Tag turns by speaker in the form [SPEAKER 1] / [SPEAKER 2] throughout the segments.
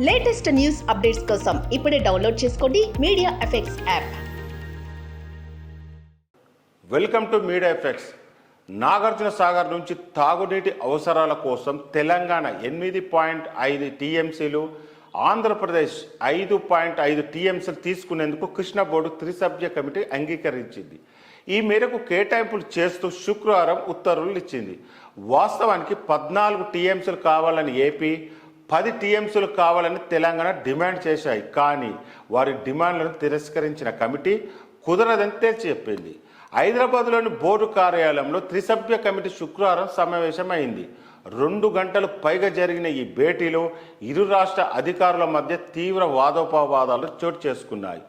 [SPEAKER 1] Latest news updates కోసం ఇప్పుడే download చేసుకోండి media effects app.
[SPEAKER 2] Welcome to media effects. Nagarjuna Sagar నుంచి తాగునీటి అవసరాల కోసం తెలంగాణ 8.5 టీఎంసీలు, ఆంధ్రప్రదేశ్ 5.5 టీఎంసీలు తీసుకునేందుకు కృష్ణా బోర్డు త్రిసభ్య కమిటీ అంగీకరించింది. ఈ మేరకు కేటాయింపులు చేస్తూ శుక్రవారం ఉత్తర్వులు ఇచ్చింది. వాస్తవానికి 14 టీఎంసీలు కావాలని ఏపీ, 10 టీఎంసీలు కావాలని తెలంగాణ డిమాండ్ చేశాయి. కానీ వారి డిమాండ్లను తిరస్కరించిన కమిటీ కుదరదని తేల్చి చెప్పింది. హైదరాబాద్లోని బోర్డు కార్యాలయంలో త్రిసభ్య కమిటీ శుక్రవారం సమావేశమైంది. 2 గంటలు పైగా జరిగిన ఈ భేటీలో ఇరు రాష్ట్ర అధికారుల మధ్య తీవ్ర వాదోపవాదాలు చోటు చేసుకున్నాయి.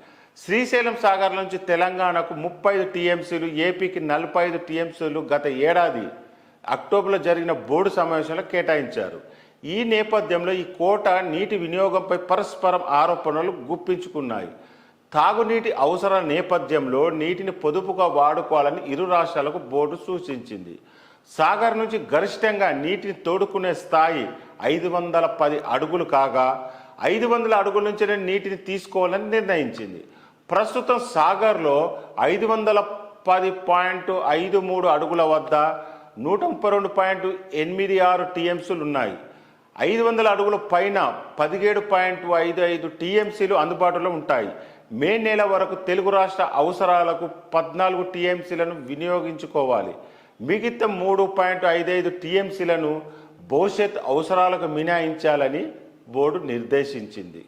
[SPEAKER 2] శ్రీశైలం సాగర్ నుంచి తెలంగాణకు 35 టీఎంసీలు, ఏపీకి 45 టీఎంసీలు గత ఏడాది అక్టోబర్లో జరిగిన బోర్డు సమావేశంలో కేటాయించారు. ఈ నేపథ్యంలో ఈ కోట నీటి వినియోగంపై పరస్పరం ఆరోపణలు గుప్పించుకున్నాయి. తాగునీటి అవసరాల నేపథ్యంలో నీటిని పొదుపుగా వాడుకోవాలని ఇరు రాష్ట్రాలకు బోర్డు సూచించింది. సాగర్ నుంచి గరిష్టంగా నీటిని తోడుకునే స్థాయి 510 అడుగులు కాగా 500 అడుగుల నుంచే నీటిని తీసుకోవాలని నిర్ణయించింది. ప్రస్తుతం సాగర్లో 510.53 అడుగుల వద్ద 132.86 టీఎంసీలు ఉన్నాయి. 500 అడుగుల పైన 17.55 టీఎంసీలు అందుబాటులో ఉంటాయి. మే నెల వరకు తెలుగు రాష్ట్ర అవసరాలకు 14 టీఎంసీలను వినియోగించుకోవాలి. మిగతా 3.55 టీఎంసీలను భవిష్యత్ అవసరాలకు మినహాయించాలని బోర్డు నిర్దేశించింది.